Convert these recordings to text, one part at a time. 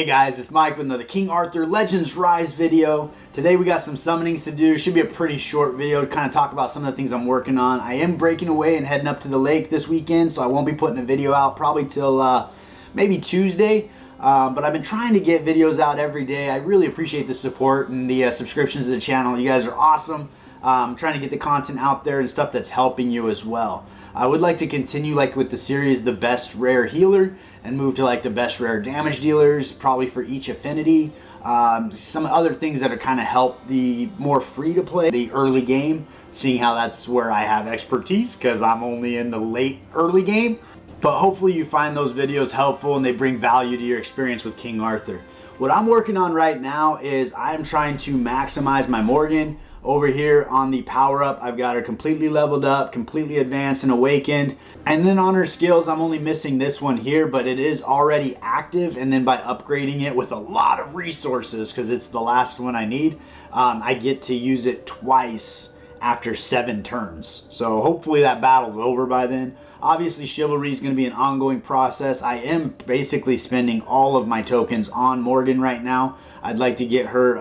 Hey guys, it's Mike with another King Arthur Legends Rise video. Today we got some summonings to do. Should be a pretty short video to kind of talk about some of the things I'm working on. I am breaking away and heading up to the lake this weekend, so I won't be putting a video out probably till maybe Tuesday. But I've been trying to get videos out every day. I really appreciate the support and the subscriptions to the channel. You guys are awesome. I'm trying to get the content out there and stuff that's helping you as well. I would like to continue like with the series, the best rare healer, and move to like the best rare damage dealers, probably for each affinity. Some other things that are kind of help the more free to play, the early game, seeing how that's where I have expertise because I'm only in the late early game. But hopefully you find those videos helpful and they bring value to your experience with King Arthur. What I'm working on right now is I'm trying to maximize my Morgan. Over here on the power up, I've got her completely leveled up, completely advanced and awakened. And then on her skills, I'm only missing this one here, but it is already active. And then by upgrading it with a lot of resources, because it's the last one I need, I get to use it twice after 7 turns. So hopefully that battle's over by then. Obviously, Chivalry is going to be an ongoing process. I am basically spending all of my tokens on Morgan right now. I'd like to get her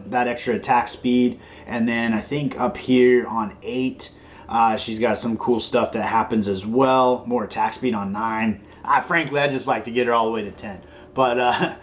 that extra attack speed. And then I think up here on 8, she's got some cool stuff that happens as well. More attack speed on 9. Frankly, I just like to get her all the way to 10. But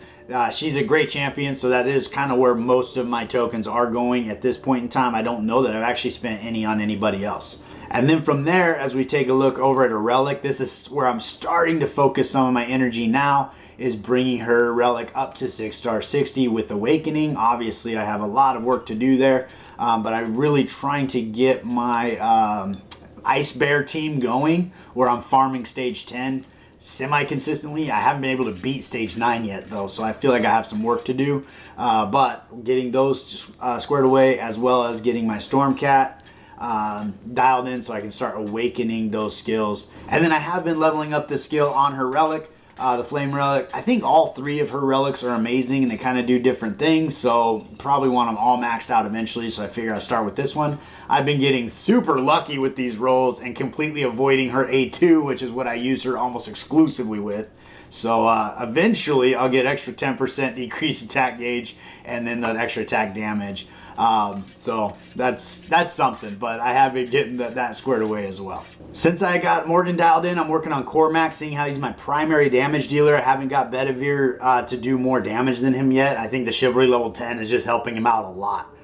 she's a great champion, so that is kind of where most of my tokens are going at this point in time. I don't know that I've actually spent any on anybody else. And then from there, as we take a look over at a relic, this is where I'm starting to focus some of my energy now, is bringing her relic up to 6-star 60 with awakening. Obviously, I have a lot of work to do there, but I'm really trying to get my Ice Bear team going, where I'm farming stage 10 semi-consistently. I haven't been able to beat stage 9 yet, though, so I feel like I have some work to do. But getting those squared away, as well as getting my Stormcat dialed in so I can start awakening those skills. And then I have been leveling up the skill on her relic, the flame relic. I think all 3 of her relics are amazing and they kind of do different things, so probably want them all maxed out eventually, so I figure I'll start with this one. I've been getting super lucky with these rolls and completely avoiding her A2, which is what I use her almost exclusively with. So eventually I'll get extra 10% decreased attack gauge and then that extra attack damage. So that's something, but I have been getting that squared away as well. Since I got Morgan dialed in, I'm working on Cormac, seeing how he's my primary damage dealer. I haven't got Bedivere to do more damage than him yet. I think the Chivalry level 10 is just helping him out a lot.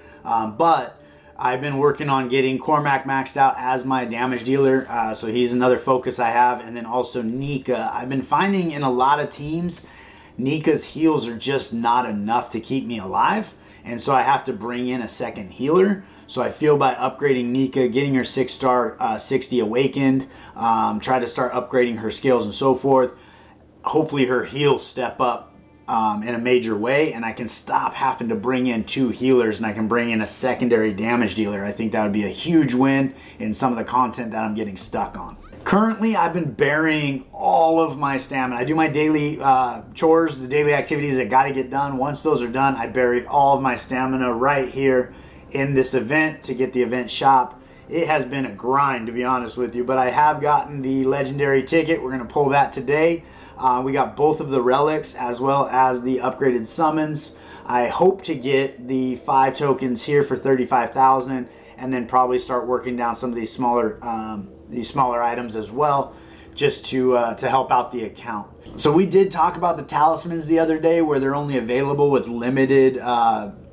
But I've been working on getting Cormac maxed out as my damage dealer, so he's another focus I have. And then also Nika. I've been finding in a lot of teams, Nika's heals are just not enough to keep me alive. And so I have to bring in a second healer. So I feel by upgrading Nika, getting her 6-star 60 awakened, try to start upgrading her skills and so forth. Hopefully her heals step up in a major way, and I can stop having to bring in 2 healers and I can bring in a secondary damage dealer. I think that would be a huge win in some of the content that I'm getting stuck on. Currently, I've been burying all of my stamina. I do my daily chores, the daily activities that got to get done. Once those are done, I bury all of my stamina right here in this event to get the event shop. It has been a grind, to be honest with you, but I have gotten the legendary ticket. We're going to pull that today. We got both of the relics as well as the upgraded summons. I hope to get the 5 tokens here for 35,000 and then probably start working down some of these smaller items as well, just to help out the account. So we did talk about the talismans the other day, where they're only available with limited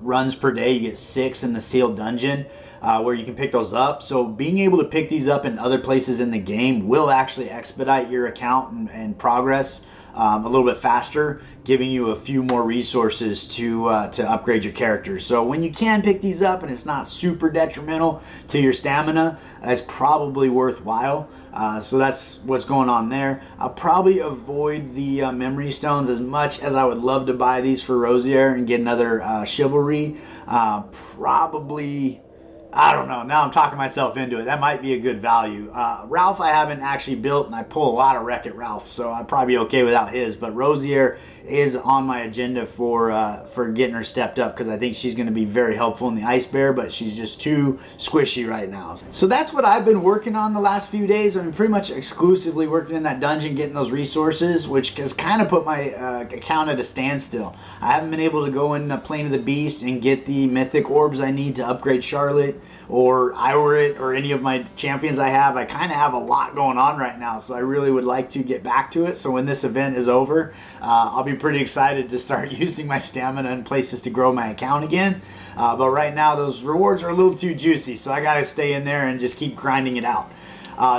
runs per day. You get 6 in the sealed dungeon, where you can pick those up. So being able to pick these up in other places in the game will actually expedite your account and progress a little bit faster, giving you a few more resources to upgrade your characters. So when you can pick these up and it's not super detrimental to your stamina, it's probably worthwhile. So that's what's going on there. I'll probably avoid the memory stones as much as I would love to buy these for Rosier and get another Chivalry. Probably I don't know. Now I'm talking myself into it. That might be a good value. Ralph I haven't actually built, and I pull a lot of Wreck-It Ralph, so I'd probably be okay without his. But Rosier is on my agenda for getting her stepped up, because I think she's going to be very helpful in the Ice Bear, but she's just too squishy right now. So that's what I've been working on the last few days. I'm pretty much exclusively working in that dungeon, getting those resources, which has kind of put my account at a standstill. I haven't been able to go in Plane of the Beast and get the mythic orbs I need to upgrade Charlotte or Iwrit or any of my champions I have. I kind of have a lot going on right now, so I really would like to get back to it. So when this event is over, I'll be pretty excited to start using my stamina in places to grow my account again. But right now those rewards are a little too juicy, so I gotta stay in there and just keep grinding it out.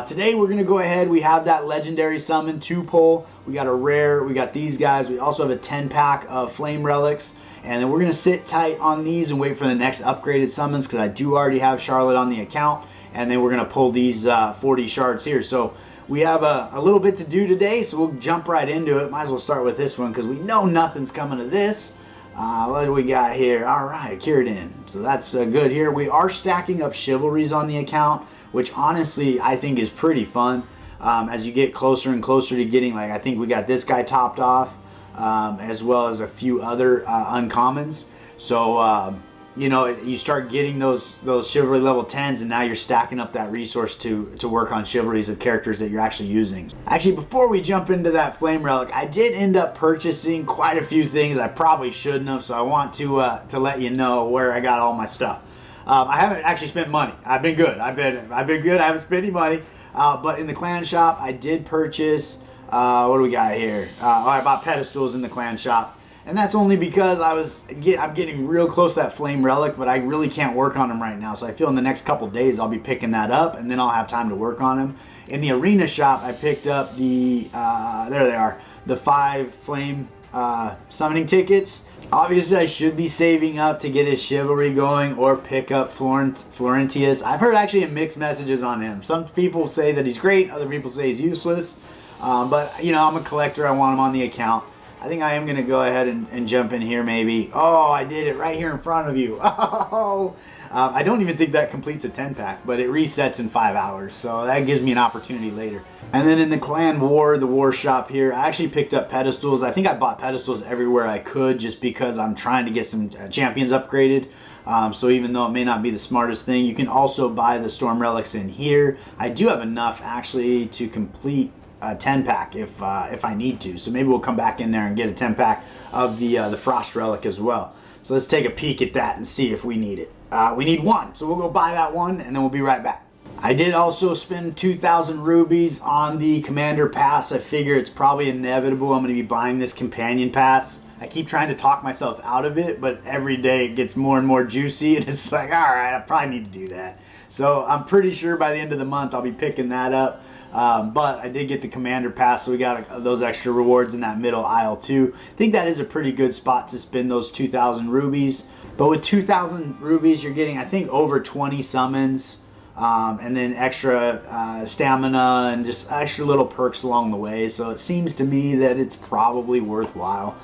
Today we're going to go ahead, we have that legendary summon 2 pull, we got a rare, we got these guys, we also have a 10 pack of flame relics, and then we're going to sit tight on these and wait for the next upgraded summons, because I do already have Charlotte on the account, and then we're going to pull these 40 shards here. So we have a little bit to do today, so we'll jump right into it. Might as well start with this one, because we know nothing's coming to this. What do we got here? All right, Kieran. So that's good here. We are stacking up chivalries on the account, which honestly I think is pretty fun. As you get closer and closer to getting, like, I think we got this guy topped off, as well as a few other uncommons. So you know, you start getting those chivalry level 10s, and now you're stacking up that resource to work on chivalries of characters that you're actually using. Actually, before we jump into that flame relic, I did end up purchasing quite a few things I probably shouldn't have, so I want to let you know where I got all my stuff. I haven't actually spent money. I've been good. I've been good. I haven't spent any money. But in the clan shop, I did purchase. What do we got here? I bought pedestals in the clan shop. And that's only because I'm getting real close to that flame relic, but I really can't work on them right now. So I feel in the next couple days I'll be picking that up, and then I'll have time to work on them. In the arena shop, I picked up the, there they are, the 5 flame summoning tickets. Obviously I should be saving up to get his chivalry going or pick up Florentius. I've heard actually mixed messages on him. Some people say that he's great, other people say he's useless. But you know, I'm a collector, I want him on the account. I think I am going to go ahead and jump in here maybe. Oh, I did it right here in front of you. Oh, I don't even think that completes a 10 pack, but it resets in 5 hours. So that gives me an opportunity later. And then in the clan war, the war shop here, I actually picked up pedestals. I think I bought pedestals everywhere I could just because I'm trying to get some champions upgraded. So even though it may not be the smartest thing, you can also buy the storm relics in here. I do have enough actually to complete a 10 pack if I need to, so maybe we'll come back in there and get a 10 pack of the frost relic as well. So let's take a peek at that and see if we need it. We need 1, so we'll go buy that 1 and then we'll be right back. I did also spend 2,000 rubies on the commander pass. I figure it's probably inevitable I'm going to be buying this companion pass. I keep trying to talk myself out of it, but every day it gets more and more juicy, and it's like, all right, I probably need to do that. So I'm pretty sure by the end of the month I'll be picking that up. But I did get the commander pass, so we got those extra rewards in that middle aisle too. I think that is a pretty good spot to spend those 2,000 rubies. But with 2,000 rubies, you're getting, I think, over 20 summons, and then extra stamina and just extra little perks along the way. So it seems to me that it's probably worthwhile.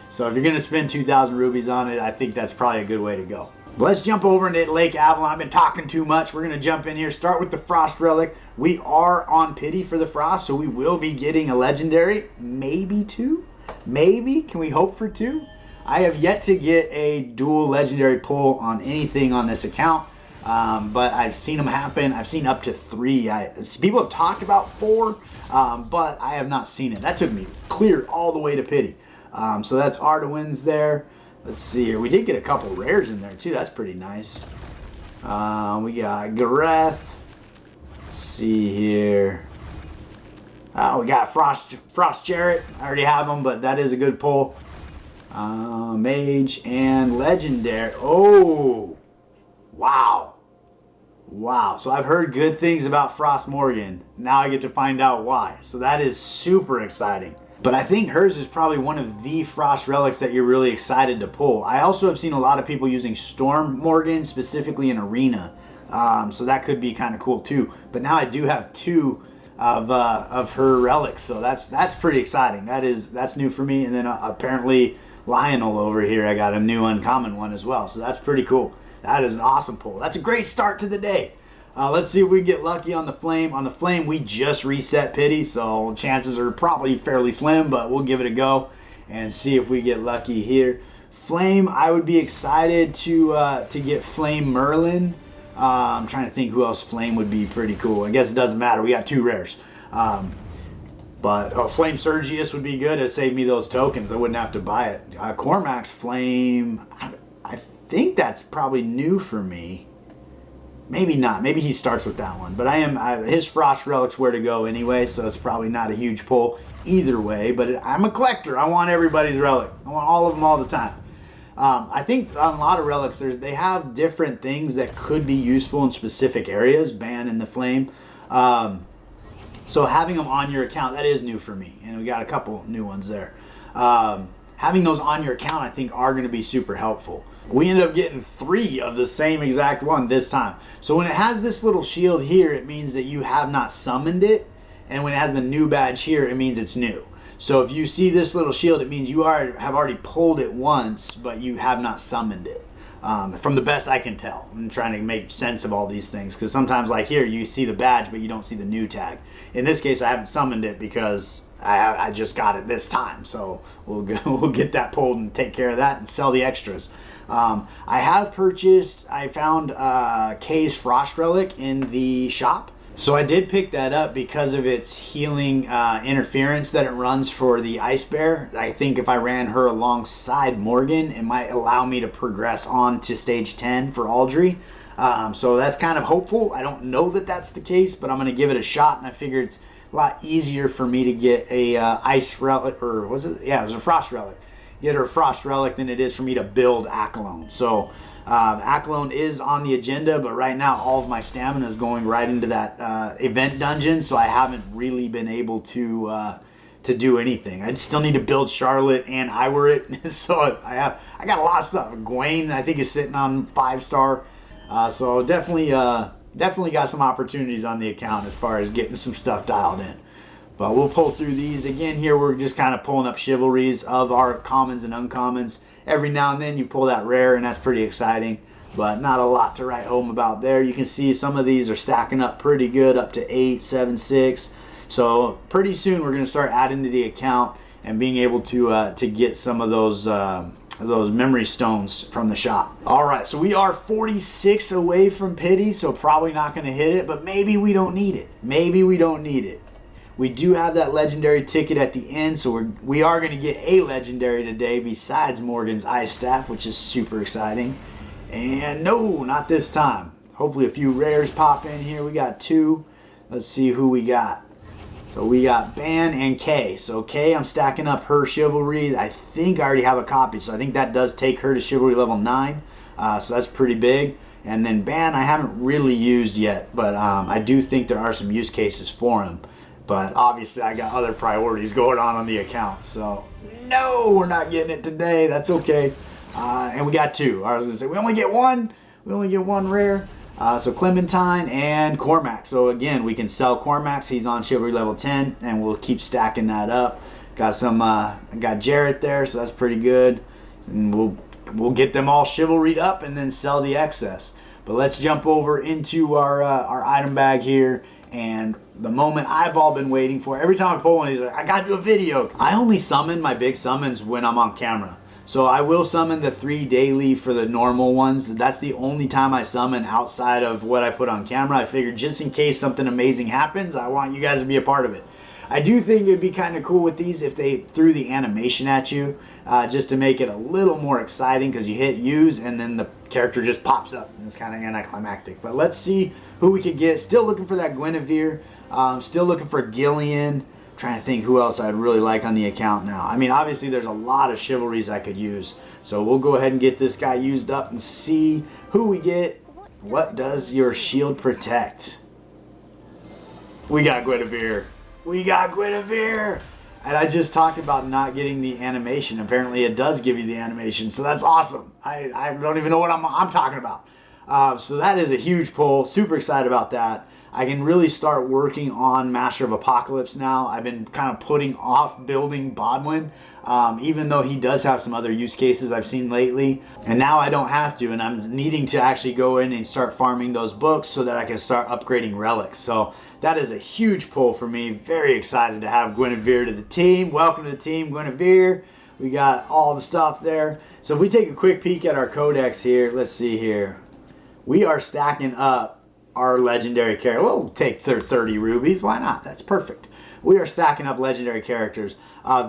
So if you're going to spend 2,000 rubies on it, I think that's probably a good way to go. Let's jump over into Lake Avalon. I've been talking too much. We're going to jump in here. Start with the Frost Relic. We are on pity for the Frost, so we will be getting a legendary. Maybe 2? Maybe? Can we hope for 2? I have yet to get a dual legendary pull on anything on this account, but I've seen them happen. I've seen up to 3. People have talked about 4, but I have not seen it. That took me clear all the way to pity. So that's Arduin's there. Let's see here. We did get a couple rares in there too. That's pretty nice. We got Gareth. Let's see here. We got Frost Jarrett. I already have them, but that is a good pull. Mage and Legendary. Oh, wow. Wow. So I've heard good things about Frost Morgan. Now I get to find out why. So that is super exciting. But I think hers is probably one of the Frost relics that you're really excited to pull. I also have seen a lot of people using Storm Morgan, specifically in Arena. So that could be kind of cool too. But now I do have 2 of her relics, so that's pretty exciting. That's new for me. And then apparently Lionel over here, I got a new uncommon one as well. So that's pretty cool. That is an awesome pull. That's a great start to the day. Let's see if we can get lucky on the flame. On the flame, we just reset pity, so chances are probably fairly slim, but we'll give it a go and see if we get lucky here. Flame, I would be excited to get Flame Merlin. I'm trying to think who else Flame would be pretty cool. I guess it doesn't matter. We got 2 rares. But Flame Sergius would be good. It saved me those tokens. I wouldn't have to buy it. Cormac's Flame, I think that's probably new for me. Maybe not. Maybe he starts with that one. But his Frost Relic's where to go anyway, so it's probably not a huge pull either way. But I'm a collector. I want everybody's relic. I want all of them all the time. I think on a lot of relics, they have different things that could be useful in specific areas. Ban and the Flame. So having them on your account, that is new for me. And we got a couple new ones there. Having those on your account, I think, are going to be super helpful. We ended up getting 3 of the same exact one this time. So when it has this little shield here, it means that you have not summoned it. And when it has the new badge here, it means it's new. So if you see this little shield, it means you have already pulled it once, but you have not summoned it. From the best I can tell. I'm trying to make sense of all these things, because sometimes, like here, you see the badge, but you don't see the new tag. In this case, I haven't summoned it because I just got it this time. So we'll get that pulled and take care of that and sell the extras. I found Kay's Frost Relic in the shop. So I did pick that up because of its healing interference that it runs for the Ice Bear. I think if I ran her alongside Morgan, it might allow me to progress on to stage 10 for Aldry. So that's kind of hopeful. I don't know that that's the case, but I'm going to give it a shot, and I figure it's a lot easier for me to get a Ice Relic, or was it? Yeah, it was a Frost Relic. Get her a Frost Relic than it is for me to build Accolone. So Accolone is on the agenda, but right now all of my stamina is going right into that event dungeon, so I haven't really been able to do anything. I still need to build Charlotte and Iwerit, so I got a lot of stuff. Gwen, I think, is sitting on 5-star, so definitely got some opportunities on the account as far as getting some stuff dialed in. But we'll pull through these. Again, here we're just kind of pulling up chivalries of our commons and uncommons. Every now and then you pull that rare, and that's pretty exciting, but not a lot to write home about there. You can see some of these are stacking up pretty good, up to 8, 7, 6. So pretty soon we're going to start adding to the account and being able to get some of those memory stones from the shop. All right, so we are 46 away from pity, so probably not going to hit it, but maybe we don't need it. Maybe we don't need it. We do have that legendary ticket at the end, so we are going to get a legendary today besides Morgan's Ice Staff, which is super exciting. And no, not this time. Hopefully a few rares pop in here. We got 2. Let's see who we got. So we got Ban and Kay. So Kay, I'm stacking up her Chivalry. I think I already have a copy, so I think that does take her to Chivalry level 9. So that's pretty big. And then Ban I haven't really used yet, but I do think there are some use cases for him. But obviously I got other priorities going on the account. So no, we're not getting it today. That's okay. And we got 2. I was going to say, we only get 1. We only get 1 rare. So Clementine and Cormac. So again, we can sell Cormac's. He's on Chivalry level 10, and we'll keep stacking that up. Got some, got Jarrett there, so that's pretty good. And we'll get them all chivalried up and then sell the excess. But let's jump over into our item bag here. And the moment I've all been waiting for, every time I pull one, he's like, I gotta do a video. I only summon my big summons when I'm on camera. So I will summon the 3 daily for the normal ones. That's the only time I summon outside of what I put on camera. I figured just in case something amazing happens, I want you guys to be a part of it. I do think it'd be kind of cool with these if they threw the animation at you, just to make it a little more exciting, because you hit use and then the character just pops up and it's kind of anticlimactic. But let's see who we could get. Still looking for that Guinevere. Still looking for Gillian. Trying to think who else I'd really like on the account now. I mean, obviously there's a lot of chivalries I could use. So we'll go ahead and get this guy used up and see who we get. What does your shield protect? We got Guinevere. We got Guinevere! And I just talked about not getting the animation. Apparently it does give you the animation, so that's awesome. I don't even know what I'm talking about. So that is a huge pull. Super excited about that. I can really start working on Master of Apocalypse now. I've been kind of putting off building Bodwin, even though he does have some other use cases I've seen lately. And now I don't have to, and I'm needing to actually go in and start farming those books so that I can start upgrading relics. So that is a huge pull for me. Very excited to have Guinevere to the team. Welcome to the team, Guinevere. We got all the stuff there. So if we take a quick peek at our codex here, let's see here. We are stacking up our legendary character. We'll take 30 rubies. Why not? That's perfect. We are stacking up legendary characters.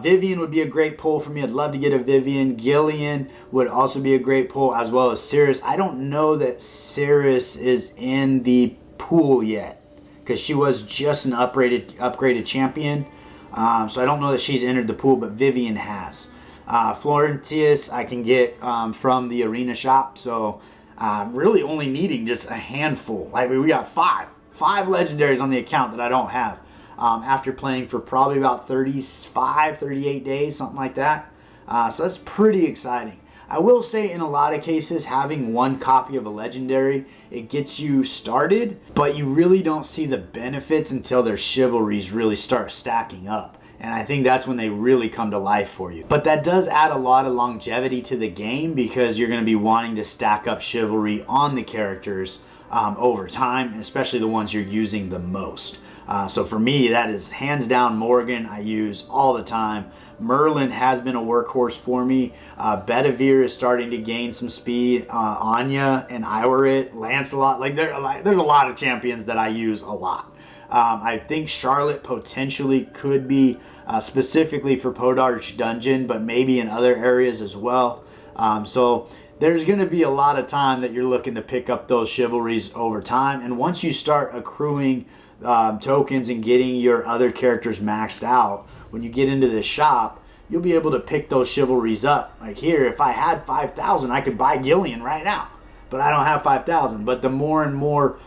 Vivian would be a great pull for me. I'd love to get a Vivian. Gillian would also be a great pull, as well as Cirrus. I don't know that Cirrus is in the pool yet, because she was just an upgraded champion. So I don't know that she's entered the pool, but Vivian has. Florentius I can get from the arena shop, so really only needing just a handful. Like we got five legendaries on the account that I don't have after playing for probably about 38 days, something like that. So that's pretty exciting. I will say in a lot of cases, having one copy of a legendary, it gets you started, but you really don't see the benefits until their chivalries really start stacking up. And I think that's when they really come to life for you. But that does add a lot of longevity to the game, because you're going to be wanting to stack up chivalry on the characters over time, and especially the ones you're using the most. So for me, that is hands down Morgan. I use all the time. Merlin has been a workhorse for me. Bedivere is starting to gain some speed. Anya and Iwarit, Lancelot, there's a lot of champions that I use a lot. I think Charlotte potentially could be specifically for Podarch Dungeon, but maybe in other areas as well. So there's going to be a lot of time that you're looking to pick up those chivalries over time. And once you start accruing tokens and getting your other characters maxed out, when you get into this shop, you'll be able to pick those chivalries up. Like here, if I had 5,000, I could buy Gillian right now. But I don't have 5,000. But the more and more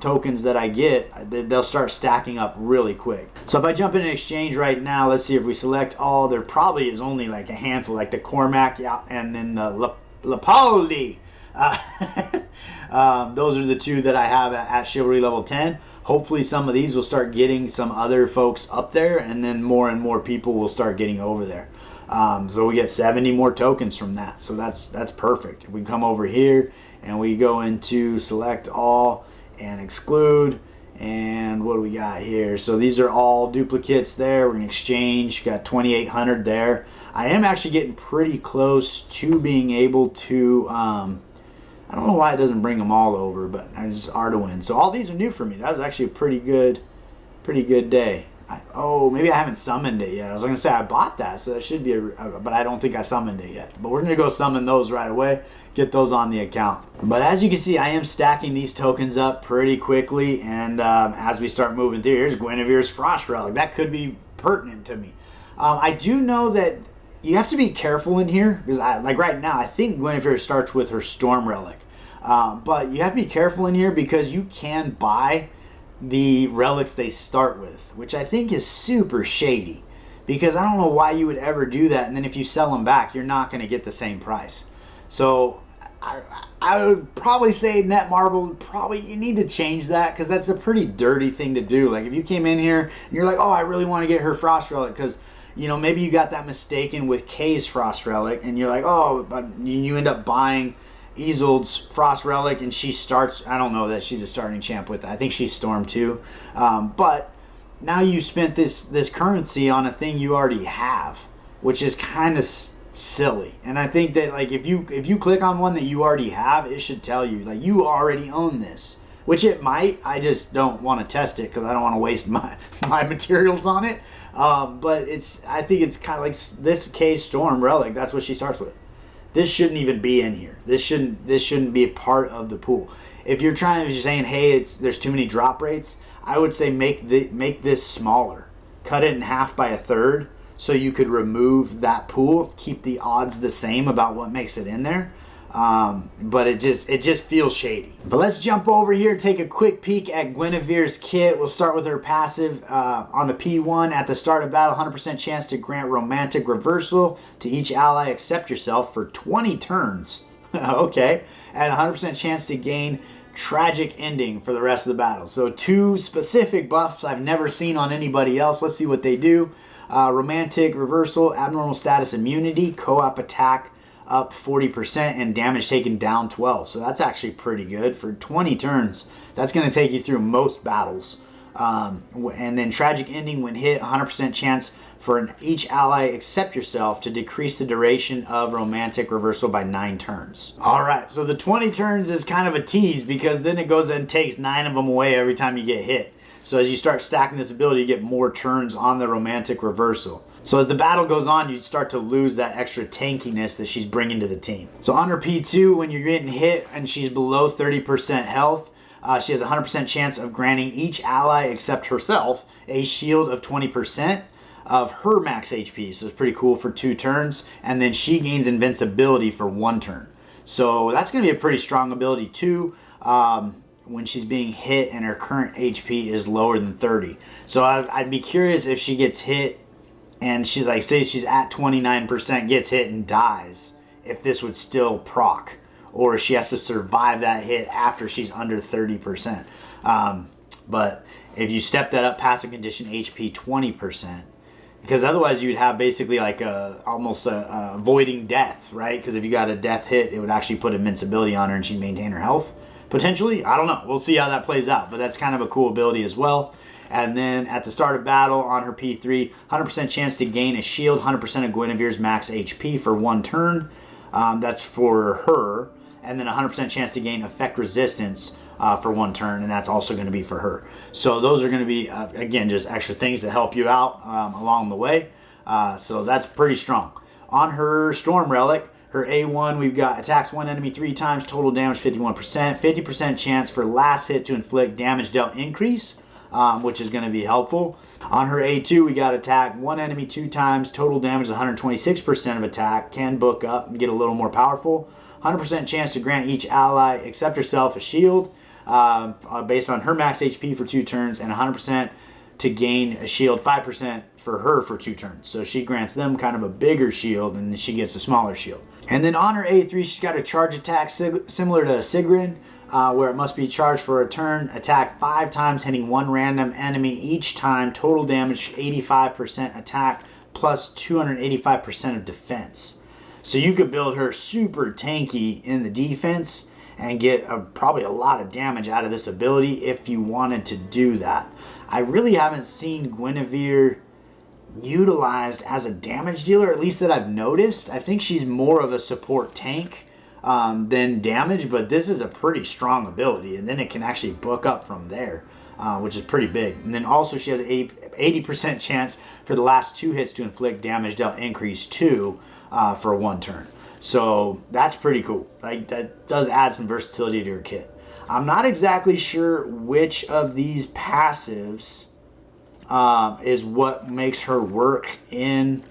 tokens that I get, they'll start stacking up really quick. So if I jump in an exchange right now, let's see if we select all. There probably is only like a handful, like the Cormac, yeah, and then the Lapaldi. Those are the two that I have at Chivalry level 10. Hopefully some of these will start getting some other folks up there, and then more and more people will start getting over there. So we get 70 more tokens from that. So that's perfect. If we come over here and we go into select all and exclude, and what do we got here? So these are all duplicates there. We're going to exchange. Got 2,800 there. I am actually getting pretty close to being able to, I don't know why it doesn't bring them all over, but I just Arduin. So all these are new for me. That was actually a pretty good day. Maybe I haven't summoned it yet. I was going to say I bought that, so that should be but I don't think I summoned it yet. But we're going to go summon those right away, get those on the account. But as you can see, I am stacking these tokens up pretty quickly, and as we start moving through, here's Guinevere's Frost Relic. That could be pertinent to me. I do know that you have to be careful in here, because like right now, I think Guinevere starts with her Storm Relic. But you have to be careful in here, because you can buy the relics they start with, which I think is super shady, because I don't know why you would ever do that, and then if you sell them back, you're not going to get the same price. So I would probably say Netmarble, you need to change that, because that's a pretty dirty thing to do. Like if you came in here and you're like, oh, I really want to get her Frost Relic, because maybe you got that mistaken with Kay's Frost Relic, and you're like, oh, but you end up buying Isolde's Frost Relic, and she starts, I don't know that she's a starting champ with it. I think she's Storm too. But now you spent this currency on a thing you already have, which is kind of silly. And I think that like if you click on one that you already have, it should tell you like you already own this, which it might. I just don't want to test it because I don't want to waste my materials on it. But I think it's kind of like this K Storm Relic. That's what she starts with. This shouldn't even be in here. This shouldn't be a part of the pool. If you're saying, hey, there's too many drop rates, I would say make this smaller. Cut it in half by a third, so you could remove that pool, keep the odds the same about what makes it in there. But it just feels shady. But let's jump over here, take a quick peek at Guinevere's kit. We'll start with her passive on the P1. At the start of battle, 100% chance to grant romantic reversal to each ally except yourself for 20 turns. Okay. And 100% chance to gain tragic ending for the rest of the battle. So 2 specific buffs I've never seen on anybody else. Let's see what they do. Romantic reversal, abnormal status immunity, co-op attack up 40%, and damage taken down 12. So that's actually pretty good for 20 turns. That's going to take you through most battles. And then tragic ending, when hit, 100% chance for each ally except yourself to decrease the duration of romantic reversal by 9 turns. All right, so the 20 turns is kind of a tease, because then it goes and takes 9 of them away every time you get hit. So as you start stacking this ability, you get more turns on the romantic reversal. So as the battle goes on, you start to lose that extra tankiness that she's bringing to the team. So on her P2, when you're getting hit and she's below 30% health, she has a 100% chance of granting each ally except herself a shield of 20% of her max HP. So it's pretty cool for 2 turns. And then she gains invincibility for 1 turn. So that's going to be a pretty strong ability too. When she's being hit and her current HP is lower than 30. So I'd be curious if she gets hit and she, like, say she's at 29%, gets hit and dies, if this would still proc, or if she has to survive that hit after she's under 30%. But if you step that up past a condition HP 20%, because otherwise you'd have basically like almost a avoiding death, right? Because if you got a death hit, it would actually put invincibility on her and she'd maintain her health. Potentially, I don't know. We'll see how that plays out, but that's kind of a cool ability as well. And then at the start of battle on her P3, 100% chance to gain a shield, 100% of Guinevere's max HP for 1 turn. That's for her. And then 100% chance to gain effect resistance for 1 turn, and that's also going to be for her. So those are going to be, again, just extra things to help you out along the way. So that's pretty strong. On her Storm Relic, her A1, we've got attacks 1 enemy 3 times, total damage 51%, 50% chance for last hit to inflict damage dealt increase, which is going to be helpful. On her A2, we got attack 1 enemy 2 times, total damage 126% of attack, can book up and get a little more powerful. 100% chance to grant each ally except herself a shield based on her max HP for 2 turns, and 100% to gain a shield 5% for her for 2 turns. So she grants them kind of a bigger shield, and then she gets a smaller shield. And then on her A3, she's got a charge attack similar to Sigrun, where it must be charged for a turn, attack 5 times, hitting 1 random enemy each time, total damage 85% attack, plus 285% of defense. So you could build her super tanky in the defense and get probably a lot of damage out of this ability if you wanted to do that. I really haven't seen Guinevere utilized as a damage dealer, at least that I've noticed. I think she's more of a support tank than damage, but this is a pretty strong ability, and then it can actually book up from there, which is pretty big. And then also she has an 80% chance for the last 2 hits to inflict damage dealt increase 2 for 1 turn. So that's pretty cool. Like, that does add some versatility to her kit. I'm not exactly sure which of these passives is what makes her work in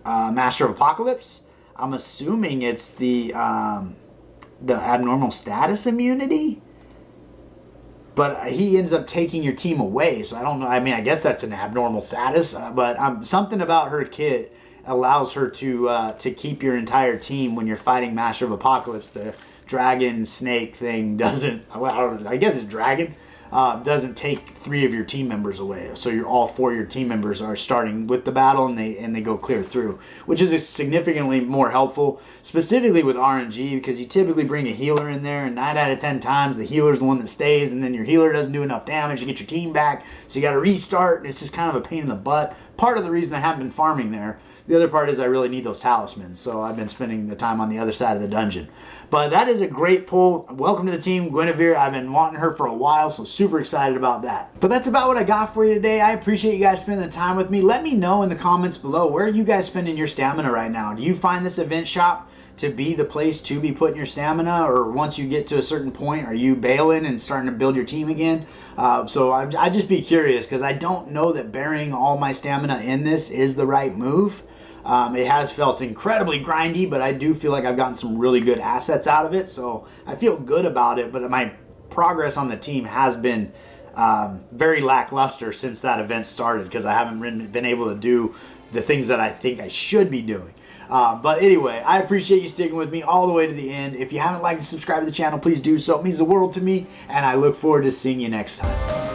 Master of Apocalypse. I'm assuming it's the abnormal status immunity, but he ends up taking your team away. So I don't know. I mean, I guess that's an abnormal status, but something about her kit allows her to keep your entire team when you're fighting Master of Apocalypse. The dragon snake thing doesn't, I guess it's dragon, doesn't take 3 of your team members away. So all 4 of your team members are starting with the battle, and they go clear through, which is significantly more helpful, specifically with RNG, because you typically bring a healer in there, and 9 out of 10 times the healer's the one that stays, and then your healer doesn't do enough damage to get your team back, so you got to restart. It's just kind of a pain in the butt. Part of the reason I haven't been farming there. The other part is I really need those talismans, so I've been spending the time on the other side of the dungeon. But that is a great pull. Welcome to the team, Guinevere. I've been wanting her for a while, so super excited about that. But that's about what I got for you today. I appreciate you guys spending the time with me. Let me know in the comments below, where are you guys spending your stamina right now? Do you find this event shop to be the place to be putting your stamina, or once you get to a certain point, are you bailing and starting to build your team again? So I'd just be curious, because I don't know that burying all my stamina in this is the right move. It has felt incredibly grindy, but I do feel like I've gotten some really good assets out of it, so I feel good about it. But my progress on the team has been very lackluster since that event started, because I haven't been able to do the things that I think I should be doing. But anyway, I appreciate you sticking with me all the way to the end. If you haven't liked and subscribed to the channel, please do so. It means the world to me, and I look forward to seeing you next time.